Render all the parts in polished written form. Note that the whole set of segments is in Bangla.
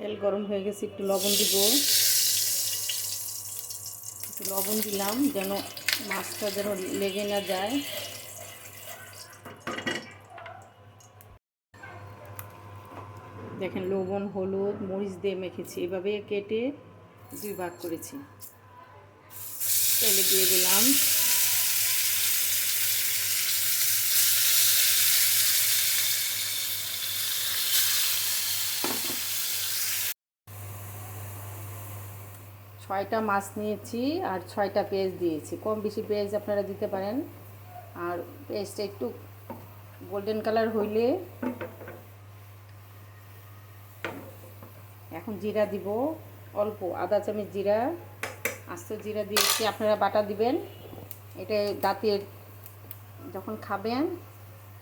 তেল গরম হয়ে গেছে, একটু লবণ দিব। একটু লবণ দিলাম যেন মাছটা যেন লেগে না যায়। দেখেন লবণ, হলুদ, মরিচ দিয়ে মেখেছি, এভাবে কেটে 2 ভাগ করেছি। তেলে দিয়ে দিলাম। ছয়টা মাছ নিয়েছি আর 6টা পেঁয়াজ দিয়েছি। কম বেশি পেঁয়াজ আপনারা দিতে পারেন। আর পেঁয়াজটা একটু গোল্ডেন কালার হইলে এখন জিরা দিব অল্প, আধা চামচ জিরা, আস্ত জিরা দিয়েছি। আপনারা বাটা দিবেন, এটা দাঁতের যখন খাবেন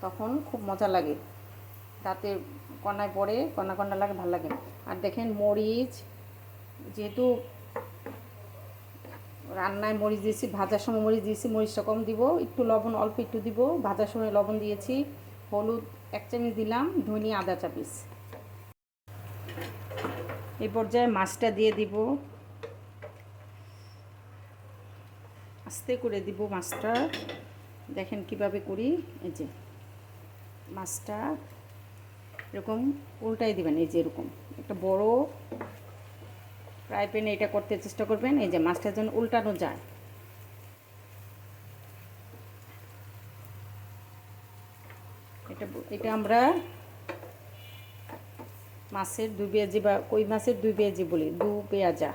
তখন খুব মজা লাগে, দাঁতে কণায় পড়ে, কণা কণা লাগে, ভালো লাগে। আর দেখেন মরিচ, যেহেতু রান্নায় মরিচ দিয়েছি, ভাজার সময় মরিচ দিয়েছি, মরিচটা কম দিব। একটু লবণ অল্প একটু দিব, ভাজার সময় লবণ দিয়েছি। হলুদ 1 চামচ দিলাম, ধনিয়া আধা চামচ। এই পর্যায়ে মাছটা দিয়ে দিব, আস্তে করে দিব মাছটা। দেখেন কিভাবে করি, এই যে মাছটা এরকম উল্টাই দিবেন, এই যে এরকম একটা বড় ফ্রাই প্যানে এটা করতে চেষ্টা করবেন, এই যে মাছটা যেন উল্টানো যায়। এটা আমরা মাছের 2 পেঁয়াজি বা কই মাছের 2 পেঁয়াজি বলি, 2 পেঁয়াজা।